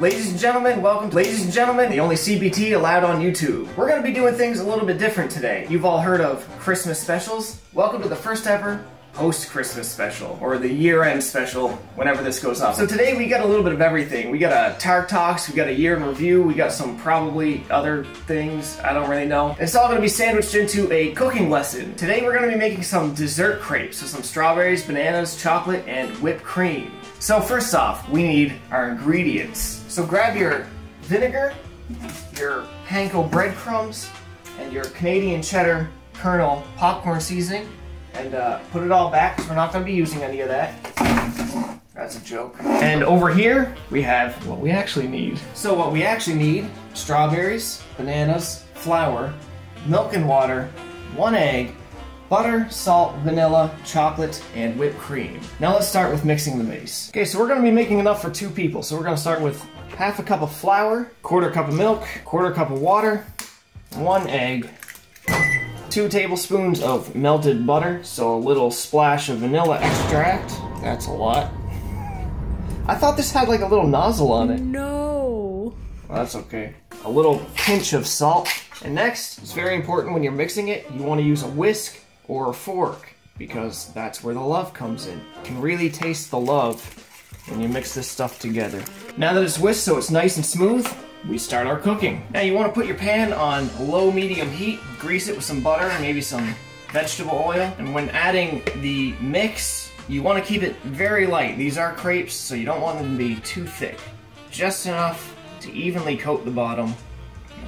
Ladies and gentlemen, the only CBT allowed on YouTube. We're going to be doing things a little bit different today. You've all heard of Christmas specials. Welcome to the first ever post-Christmas special, or the year-end special, whenever this goes up. So today we got a little bit of everything. We got a Tark Talks, we got a year in review, we got some probably other things, I don't really know. It's all going to be sandwiched into a cooking lesson. Today we're going to be making some dessert crepes, so some strawberries, bananas, chocolate, and whipped cream. So first off, we need our ingredients. So grab your vinegar, your panko breadcrumbs, and your Canadian cheddar kernel popcorn seasoning, and put it all back, because we're not going to be using any of that. That's a joke. And over here, we have what we actually need. So what we actually need, strawberries, bananas, flour, milk and water, 1 egg, butter, salt, vanilla, chocolate, and whipped cream. Now let's start with mixing the base. Okay, so we're going to be making enough for 2 people. So we're going to start with half a cup of flour, 1/4 cup of milk, 1/4 cup of water, 1 egg, 2 tablespoons of melted butter, so a little splash of vanilla extract. That's a lot. I thought this had like a little nozzle on it. No. Well, that's okay. A little pinch of salt. And next, it's very important when you're mixing it, you want to use a whisk or a fork, because that's where the love comes in. You can really taste the love when you mix this stuff together. Now that it's whisked so it's nice and smooth, we start our cooking. Now you want to put your pan on low-medium heat, grease it with some butter and maybe some vegetable oil. And when adding the mix, you want to keep it very light. These are crepes, so you don't want them to be too thick. Just enough to evenly coat the bottom.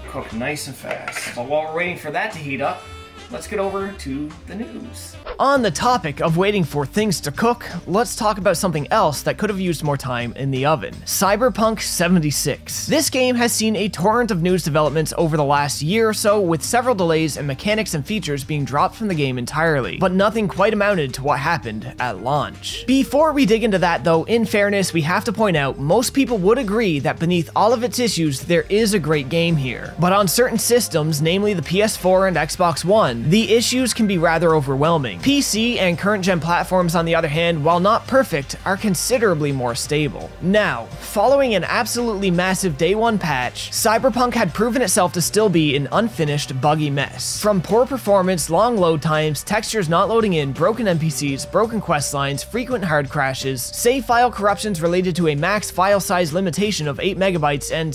Cook nice and fast. So while we're waiting for that to heat up, let's get over to the news. On the topic of waiting for things to cook, let's talk about something else that could have used more time in the oven. Cyberpunk 76. This game has seen a torrent of news developments over the last year or so, with several delays and mechanics and features being dropped from the game entirely, but nothing quite amounted to what happened at launch. Before we dig into that though, in fairness, we have to point out most people would agree that beneath all of its issues, there is a great game here. But on certain systems, namely the PS4 and Xbox One, the issues can be rather overwhelming. PC and current-gen platforms, on the other hand, while not perfect, are considerably more stable. Now, following an absolutely massive day 1 patch, Cyberpunk had proven itself to still be an unfinished, buggy mess. From poor performance, long load times, textures not loading in, broken NPCs, broken quest lines, frequent hard crashes, save file corruptions related to a max file size limitation of 8 megabytes, and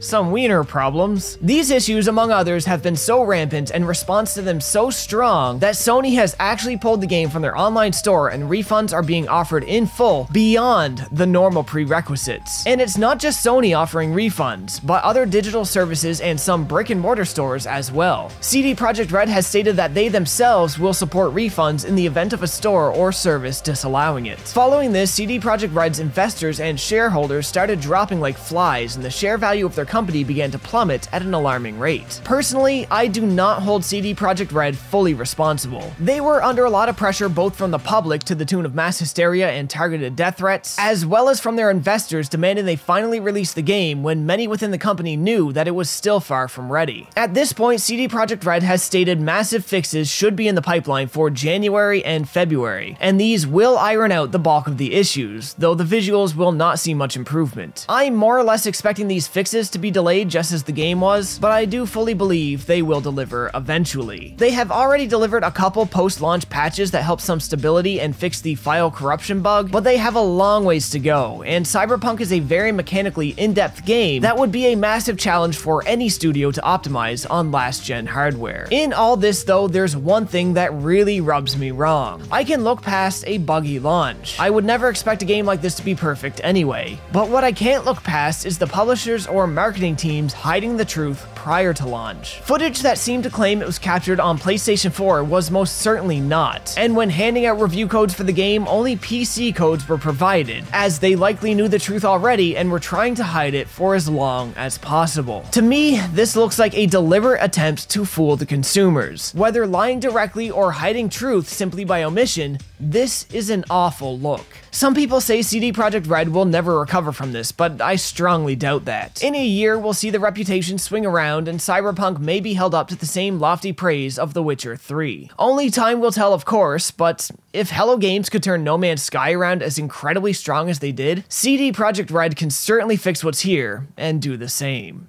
some wiener problems. These issues, among others, have been so rampant and response to them so strong that Sony has actually pulled the game from their online store, and refunds are being offered in full beyond the normal prerequisites. And it's not just Sony offering refunds, but other digital services and some brick-and-mortar stores as well. CD Projekt Red has stated that they themselves will support refunds in the event of a store or service disallowing it. Following this, CD Projekt Red's investors and shareholders started dropping like flies, and the share value of their company began to plummet at an alarming rate. Personally, I do not hold CD Projekt Red fully responsible. They were under a lot of pressure both from the public to the tune of mass hysteria and targeted death threats, as well as from their investors demanding they finally release the game when many within the company knew that it was still far from ready. At this point, CD Projekt Red has stated massive fixes should be in the pipeline for January and February, and these will iron out the bulk of the issues, though the visuals will not see much improvement. I'm more or less expecting these fixes to be delayed just as the game was, but I do fully believe they will deliver eventually. They have already delivered a couple post-launch patches that help some stability and fix the file corruption bug, but they have a long ways to go, and Cyberpunk is a very mechanically in-depth game that would be a massive challenge for any studio to optimize on last-gen hardware. In all this though, there's one thing that really rubs me wrong. I can look past a buggy launch. I would never expect a game like this to be perfect anyway, but what I can't look past is the publishers or marketing teams hiding the truth prior to launch. Footage that seemed to claim it was captured on PlayStation 4 was most certainly not, and when handing out review codes for the game, only PC codes were provided, as they likely knew the truth already and were trying to hide it for as long as possible. To me, this looks like a deliberate attempt to fool the consumers. Whether lying directly or hiding truth simply by omission, this is an awful look. Some people say CD Projekt Red will never recover from this, but I strongly doubt that. In a year, we'll see the reputation swing around and Cyberpunk may be held up to the same lofty praise of The Witcher 3. Only time will tell, of course, but if Hello Games could turn No Man's Sky around as incredibly strong as they did, CD Projekt Red can certainly fix what's here and do the same.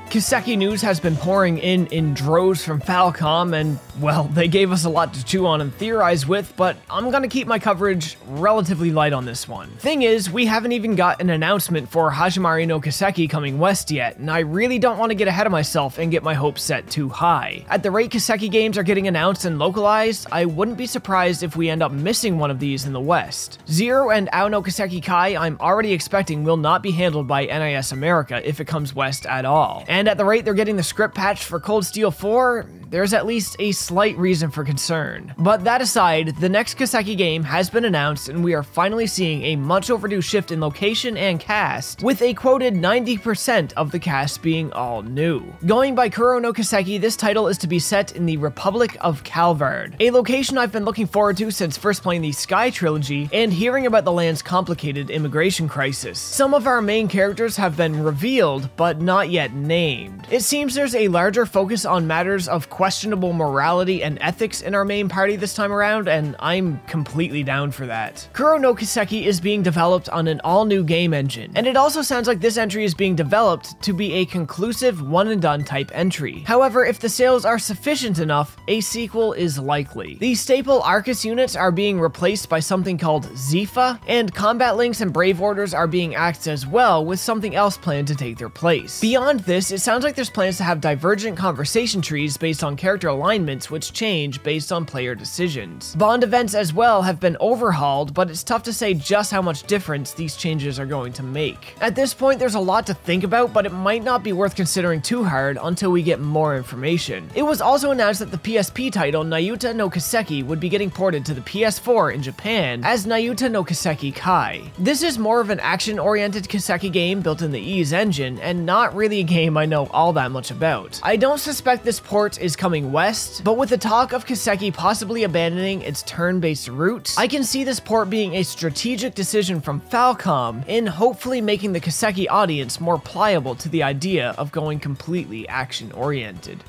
Kiseki news has been pouring in droves from Falcom, and, well, they gave us a lot to chew on and theorize with, but I'm gonna keep my coverage relatively light on this one. Thing is, we haven't even got an announcement for Hajimari no Kiseki coming west yet, and I really don't want to get ahead of myself and get my hopes set too high. At the rate Kiseki games are getting announced and localized, I wouldn't be surprised if we end up missing one of these in the west. Zero and Ao no Kiseki Kai I'm already expecting will not be handled by NIS America if it comes west at all. And at the rate they're getting the script patched for Cold Steel 4, there's at least a slight reason for concern. But that aside, the next Kiseki game has been announced and we are finally seeing a much overdue shift in location and cast, with a quoted 90% of the cast being all new. Going by Kuro no Kiseki, this title is to be set in the Republic of Calvard, a location I've been looking forward to since first playing the Sky trilogy and hearing about the land's complicated immigration crisis. Some of our main characters have been revealed, but not yet named. It seems there's a larger focus on matters of questionable morality and ethics in our main party this time around, and I'm completely down for that. Kuro no Kiseki is being developed on an all-new game engine, and it also sounds like this entry is being developed to be a conclusive one-and-done type entry. However, if the sales are sufficient enough, a sequel is likely. The staple Arcus units are being replaced by something called Zifa, and combat links and brave orders are being axed as well, with something else planned to take their place. Beyond this, it sounds like there's plans to have divergent conversation trees based on character alignments which change based on player decisions. Bond events as well have been overhauled, but it's tough to say just how much difference these changes are going to make. At this point, there's a lot to think about, but it might not be worth considering too hard until we get more information. It was also announced that the PSP title Nayuta no Kiseki would be getting ported to the PS4 in Japan as Nayuta no Kiseki Kai. This is more of an action-oriented Kiseki game built in the Ys engine, and not really a game I know all that much about. I don't suspect this port is coming west, but with the talk of Kiseki possibly abandoning its turn-based route, I can see this port being a strategic decision from Falcom in hopefully making the Kiseki audience more pliable to the idea of going completely action-oriented.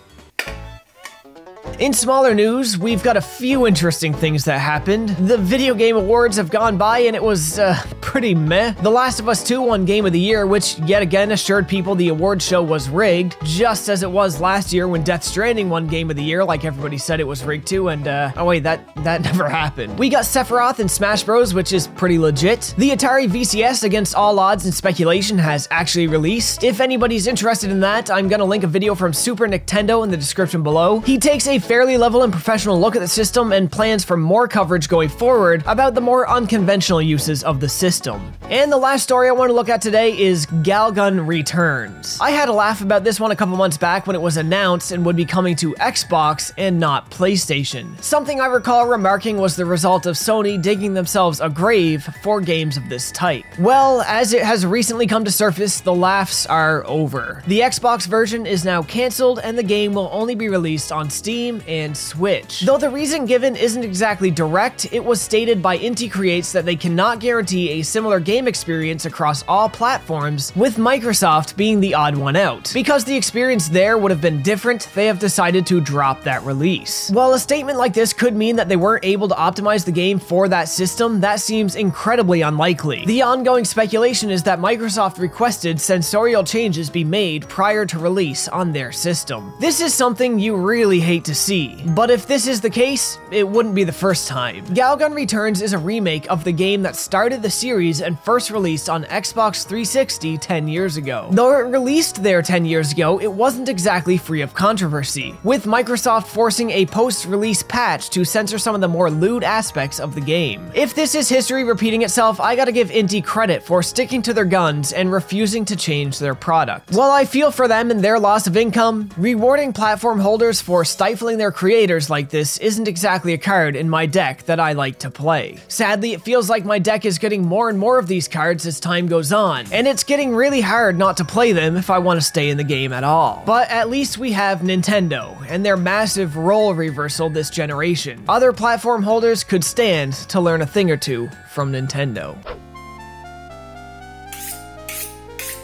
In smaller news, we've got a few interesting things that happened. The video game awards have gone by and it was, pretty meh. The Last of Us 2 won Game of the Year, which yet again assured people the award show was rigged, just as it was last year when Death Stranding won Game of the Year, like everybody said it was rigged too, and oh wait, that never happened. We got Sephiroth in Smash Bros, which is pretty legit. The Atari VCS Against All Odds and Speculation has actually released. If anybody's interested in that, I'm gonna link a video from Super Nintendo in the description below. He takes a fairly level and professional look at the system and plans for more coverage going forward about the more unconventional uses of the system. And the last story I want to look at today is GalGun Returns. I had a laugh about this one a couple months back when it was announced and would be coming to Xbox and not PlayStation. Something I recall remarking was the result of Sony digging themselves a grave for games of this type. Well, as it has recently come to surface, the laughs are over. The Xbox version is now cancelled and the game will only be released on Steam and Switch. Though the reason given isn't exactly direct, it was stated by Inti Creates that they cannot guarantee a similar game experience across all platforms, with Microsoft being the odd one out. Because the experience there would have been different, they have decided to drop that release. While a statement like this could mean that they weren't able to optimize the game for that system, that seems incredibly unlikely. The ongoing speculation is that Microsoft requested sensorial changes be made prior to release on their system. This is something you really hate to see, but if this is the case, it wouldn't be the first time. GalGun Returns is a remake of the game that started the series and first released on Xbox 360 10 years ago. Though it released there 10 years ago, it wasn't exactly free of controversy, with Microsoft forcing a post-release patch to censor some of the more lewd aspects of the game. If this is history repeating itself, I gotta give Inti credit for sticking to their guns and refusing to change their product. While I feel for them and their loss of income, rewarding platform holders for stifling killing their creators like this isn't exactly a card in my deck that I like to play. Sadly, it feels like my deck is getting more and more of these cards as time goes on, and it's getting really hard not to play them if I want to stay in the game at all. But at least we have Nintendo, and their massive role reversal this generation. Other platform holders could stand to learn a thing or two from Nintendo.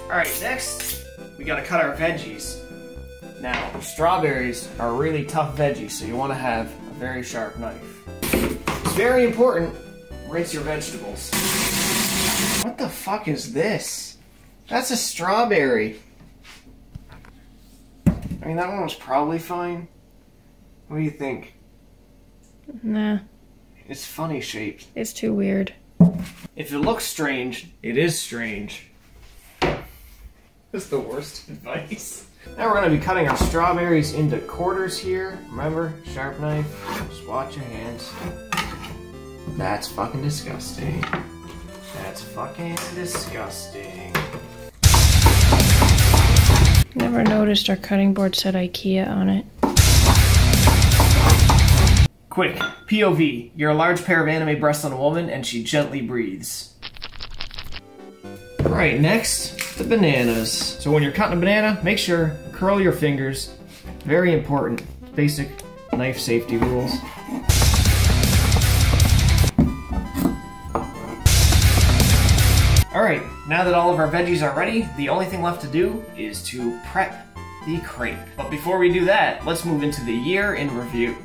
Alright, next, we gotta cut our veggies. Now, strawberries are a really tough veggie, so you want to have a very sharp knife. It's very important, rinse your vegetables. What the fuck is this? That's a strawberry. I mean, that one was probably fine. What do you think? Nah. It's funny shaped. It's too weird. If it looks strange, it is strange. That's the worst advice. Now we're going to be cutting our strawberries into quarters here. Remember, sharp knife, just watch your hands. That's fucking disgusting. That's fucking disgusting. Never noticed our cutting board said IKEA on it. Quick, POV. You're a large pair of anime breasts on a woman and she gently breathes. Alright, next, the bananas. So when you're cutting a banana, make sure curl your fingers. Very important. Basic knife safety rules. Alright, now that all of our veggies are ready, the only thing left to do is to prep the crepe. But before we do that, let's move into the year in review.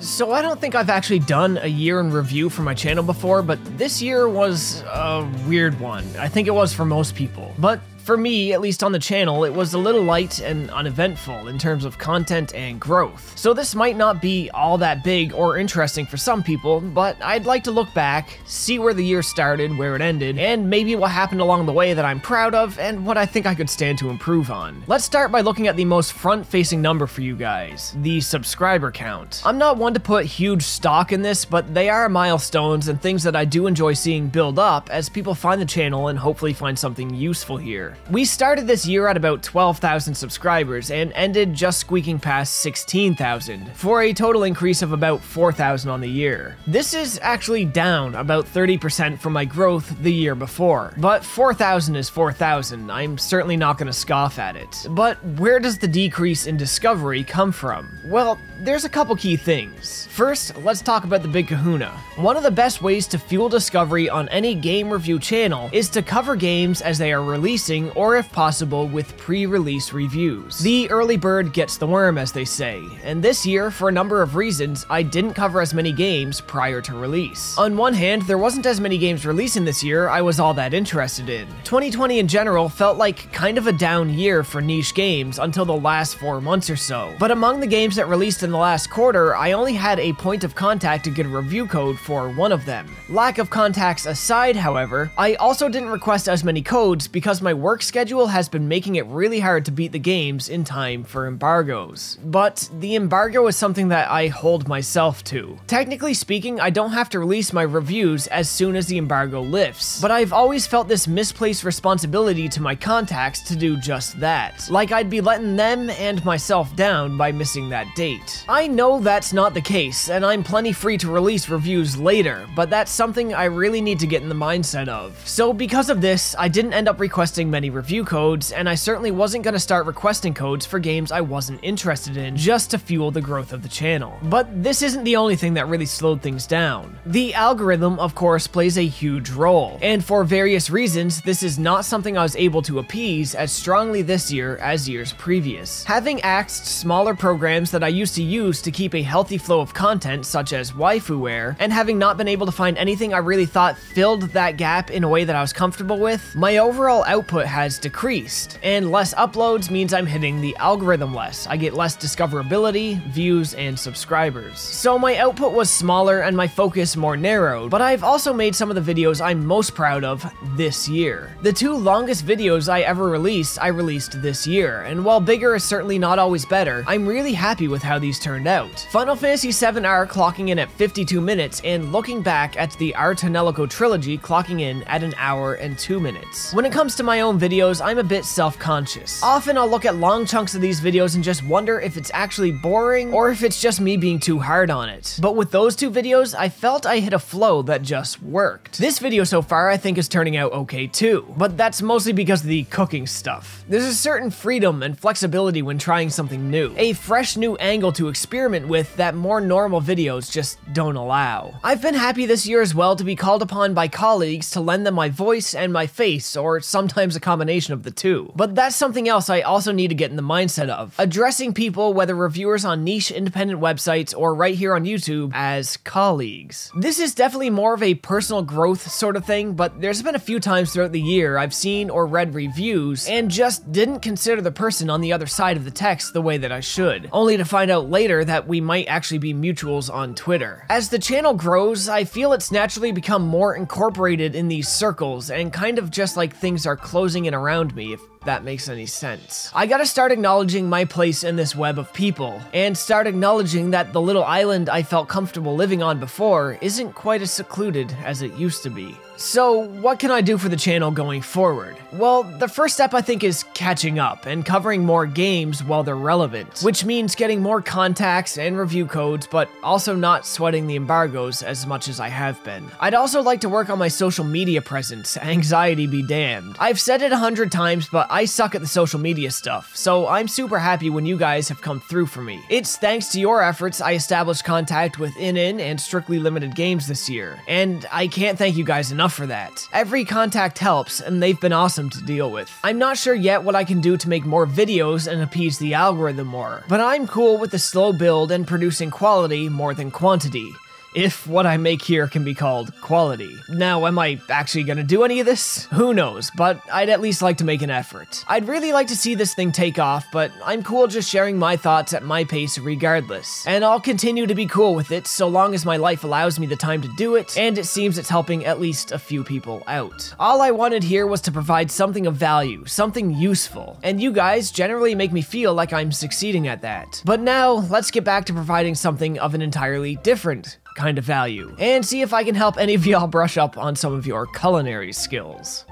So I don't think I've actually done a year in review for my channel before, but this year was a weird one. I think it was for most people. But for me, at least on the channel, it was a little light and uneventful in terms of content and growth. So this might not be all that big or interesting for some people, but I'd like to look back, see where the year started, where it ended, and maybe what happened along the way that I'm proud of and what I think I could stand to improve on. Let's start by looking at the most front-facing number for you guys, the subscriber count. I'm not one to put huge stock in this, but they are milestones and things that I do enjoy seeing build up as people find the channel and hopefully find something useful here. We started this year at about 12,000 subscribers and ended just squeaking past 16,000, for a total increase of about 4,000 on the year. This is actually down about 30% from my growth the year before, but 4,000 is 4,000, I'm certainly not going to scoff at it. But where does the decrease in discovery come from? Well, there's a couple key things. First, let's talk about the big kahuna. One of the best ways to fuel discovery on any game review channel is to cover games as they are releasing, or if possible, with pre-release reviews. The early bird gets the worm, as they say, and this year, for a number of reasons, I didn't cover as many games prior to release. On one hand, there wasn't as many games releasing this year I was all that interested in. 2020 in general felt like kind of a down year for niche games until the last 4 months or so. But among the games that released in the last quarter, I only had a point of contact to get a review code for one of them. Lack of contacts aside, however, I also didn't request as many codes because my work schedule has been making it really hard to beat the games in time for embargoes. But the embargo is something that I hold myself to. Technically speaking, I don't have to release my reviews as soon as the embargo lifts, but I've always felt this misplaced responsibility to my contacts to do just that. Like I'd be letting them and myself down by missing that date. I know that's not the case, and I'm plenty free to release reviews later, but that's something I really need to get in the mindset of. So because of this, I didn't end up requesting many review codes, and I certainly wasn't going to start requesting codes for games I wasn't interested in just to fuel the growth of the channel. But this isn't the only thing that really slowed things down. The algorithm, of course, plays a huge role, and for various reasons, this is not something I was able to appease as strongly this year as years previous. Having axed smaller programs that I used to use to keep a healthy flow of content, such as waifusware, and having not been able to find anything I really thought filled that gap in a way that I was comfortable with, my overall output has decreased, and less uploads means I'm hitting the algorithm less. I get less discoverability, views, and subscribers. So my output was smaller and my focus more narrowed, but I've also made some of the videos I'm most proud of this year. The 2 longest videos I ever released, I released this year, and while bigger is certainly not always better, I'm really happy with how these turned out. Final Fantasy VII R clocking in at 52 minutes, and looking back at the R Tonelico trilogy clocking in at 1 hour and 2 minutes. When it comes to my own videos, I'm a bit self-conscious. Often I'll look at long chunks of these videos and just wonder if it's actually boring or if it's just me being too hard on it. But with those two videos, I felt I hit a flow that just worked. This video so far I think is turning out okay too, but that's mostly because of the cooking stuff. There's a certain freedom and flexibility when trying something new, a fresh new angle to experiment with that more normal videos just don't allow. I've been happy this year as well to be called upon by colleagues to lend them my voice and my face, or sometimes a combination of the two. But that's something else I also need to get in the mindset of. Addressing people, whether reviewers on niche independent websites or right here on YouTube, as colleagues. This is definitely more of a personal growth sort of thing, but there's been a few times throughout the year I've seen or read reviews and just didn't consider the person on the other side of the text the way that I should, only to find out later that we might actually be mutuals on Twitter. As the channel grows, I feel it's naturally become more incorporated in these circles and kind of just like things are closing in around me, if that makes any sense. I gotta start acknowledging my place in this web of people, and start acknowledging that the little island I felt comfortable living on before isn't quite as secluded as it used to be. So what can I do for the channel going forward? Well, the first step I think is catching up and covering more games while they're relevant, which means getting more contacts and review codes, but also not sweating the embargoes as much as I have been. I'd also like to work on my social media presence, anxiety be damned. I've said it 100 times, but I suck at the social media stuff, so I'm super happy when you guys have come through for me. It's thanks to your efforts I established contact with In and Strictly Limited Games this year, and I can't thank you guys enough for that. Every contact helps, and they've been awesome to deal with. I'm not sure yet what I can do to make more videos and appease the algorithm more, but I'm cool with the slow build and producing quality more than quantity. If what I make here can be called quality. Now, am I actually gonna do any of this? Who knows, but I'd at least like to make an effort. I'd really like to see this thing take off, but I'm cool just sharing my thoughts at my pace regardless. And I'll continue to be cool with it so long as my life allows me the time to do it, and it seems it's helping at least a few people out. All I wanted here was to provide something of value, something useful, and you guys generally make me feel like I'm succeeding at that. But now, let's get back to providing something of an entirely different kind of value, and see if I can help any of y'all brush up on some of your culinary skills.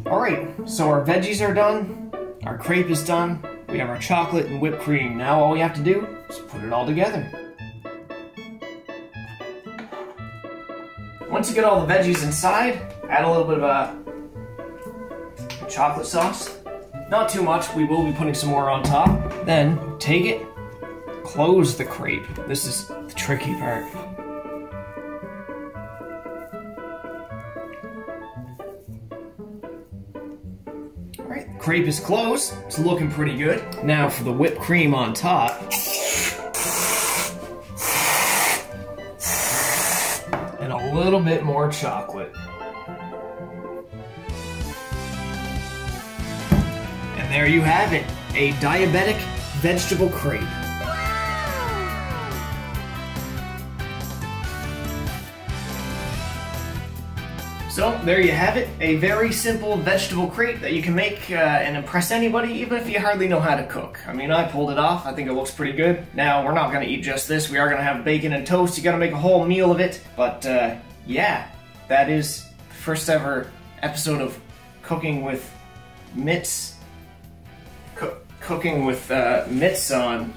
Alright, so our veggies are done, our crepe is done, we have our chocolate and whipped cream. Now all we have to do is put it all together. Once you get all the veggies inside, add a little bit of chocolate sauce. Not too much, we will be putting some more on top. Then take it, close the crepe. This is the tricky part. Alright, the crepe is closed. It's looking pretty good. Now for the whipped cream on top. And a little bit more chocolate. And there you have it, a diabetic vegetable crepe. So there you have it, a very simple vegetable crepe that you can make and impress anybody, even if you hardly know how to cook. I mean, I pulled it off, I think it looks pretty good. Now, we're not gonna eat just this, we are gonna have bacon and toast, you gotta make a whole meal of it. But yeah, that is the first ever episode of Cooking with Mitts. Cooking with mitts on.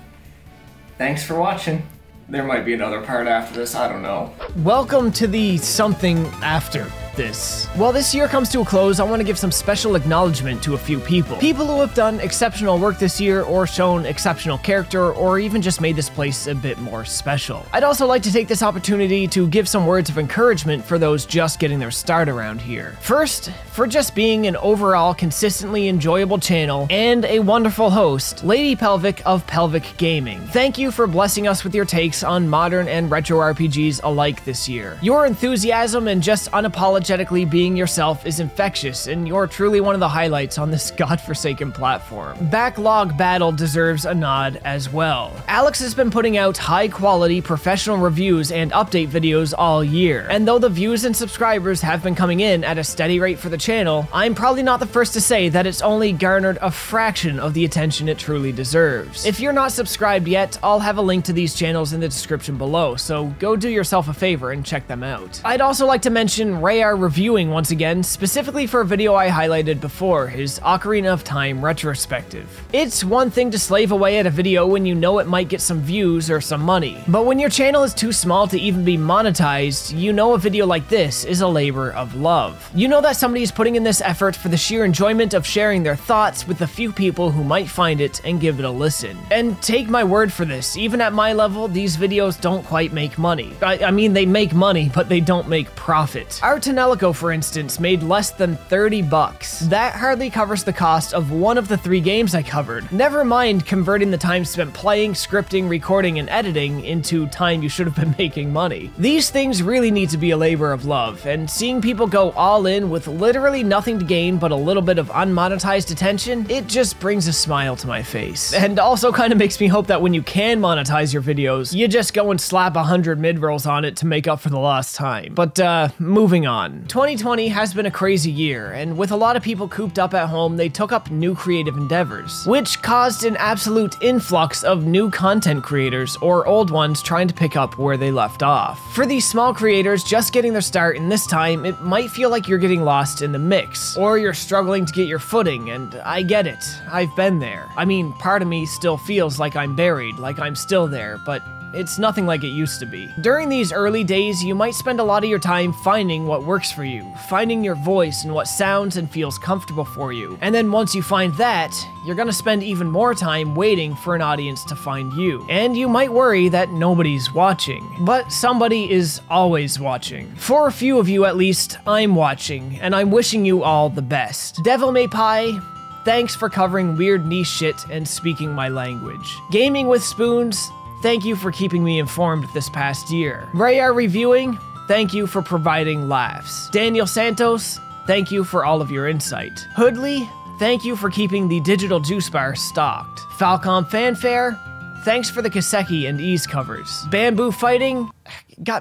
Thanks for watching. There might be another part after this, I don't know. Welcome to the something after this. While this year comes to a close, I want to give some special acknowledgement to a few people. People who have done exceptional work this year, or shown exceptional character, or even just made this place a bit more special. I'd also like to take this opportunity to give some words of encouragement for those just getting their start around here. First, for just being an overall consistently enjoyable channel and a wonderful host, Lady Pelvic of Pelvic Gaming. Thank you for blessing us with your takes on modern and retro RPGs alike this year. Your enthusiasm and just unapologetically being yourself is infectious, and you're truly one of the highlights on this godforsaken platform. Backlog Battle deserves a nod as well. Alex has been putting out high-quality professional reviews and update videos all year, and though the views and subscribers have been coming in at a steady rate for the channel, I'm probably not the first to say that it's only garnered a fraction of the attention it truly deserves. If you're not subscribed yet, I'll have a link to these channels in the description below, so go do yourself a favor and check them out. I'd also like to mention Ray reviewing once again, specifically for a video I highlighted before, his Ocarina of Time retrospective. It's one thing to slave away at a video when you know it might get some views or some money, but when your channel is too small to even be monetized, you know a video like this is a labor of love. You know that somebody is putting in this effort for the sheer enjoyment of sharing their thoughts with the few people who might find it and give it a listen. And take my word for this, even at my level, these videos don't quite make money. I mean, they make money, but they don't make profit. Our Tonelico, for instance, made less than 30 bucks. That hardly covers the cost of one of the 3 games I covered. Never mind converting the time spent playing, scripting, recording, and editing into time you should have been making money. These things really need to be a labor of love, and seeing people go all in with literally nothing to gain but a little bit of unmonetized attention, it just brings a smile to my face. And also kind of makes me hope that when you can monetize your videos, you just go and slap 100 mid-rolls on it to make up for the lost time. But moving on. 2020 has been a crazy year, and with a lot of people cooped up at home, they took up new creative endeavors, which caused an absolute influx of new content creators or old ones trying to pick up where they left off. For these small creators just getting their start in this time, it might feel like you're getting lost in the mix, or you're struggling to get your footing, and I get it. I've been there. I mean, part of me still feels like I'm buried, like I'm still there, but it's nothing like it used to be. During these early days, you might spend a lot of your time finding what works for you, finding your voice and what sounds and feels comfortable for you. And then once you find that, you're gonna spend even more time waiting for an audience to find you. And you might worry that nobody's watching, but somebody is always watching. For a few of you at least, I'm watching, and I'm wishing you all the best. Devil May Pie, thanks for covering weird niche shit and speaking my language. Gaming with Spoons, thank you for keeping me informed this past year. Rayar Reviewing, thank you for providing laughs. Daniel Santos, thank you for all of your insight. Hoodley, thank you for keeping the digital juice bar stocked. Falcom Fanfare, thanks for the Kiseki and Ease covers. Bamboo Fighting,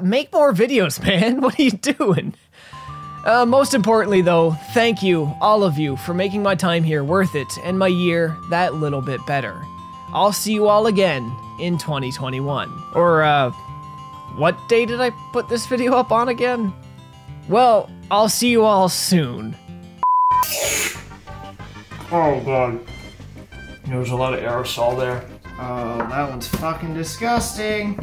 make more videos, man. What are you doing? Most importantly though, thank you, all of you, for making my time here worth it and my year that little bit better. I'll see you all again in 2021. Or, what day did I put this video up on again? Well, I'll see you all soon. Oh god. There's a lot of aerosol there. Oh, that one's fucking disgusting.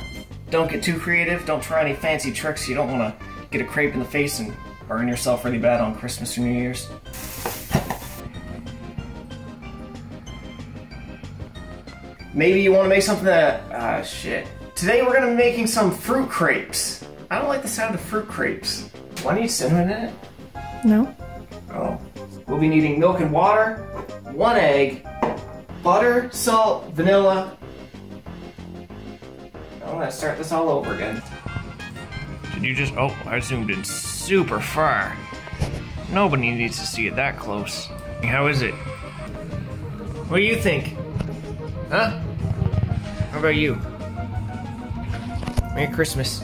Don't get too creative. Don't try any fancy tricks. You don't want to get a crepe in the face and burn yourself really bad on Christmas or New Year's. Maybe you want to make something that... shit. Today we're going to be making some fruit crepes. I don't like the sound of fruit crepes. Do I need cinnamon in it? No. Oh. We'll be needing milk and water, 1 egg, butter, salt, vanilla. I'm gonna start this all over again. Did you just... Oh, I zoomed in super far. Nobody needs to see it that close. How is it? What do you think? Huh? How about you? Merry Christmas.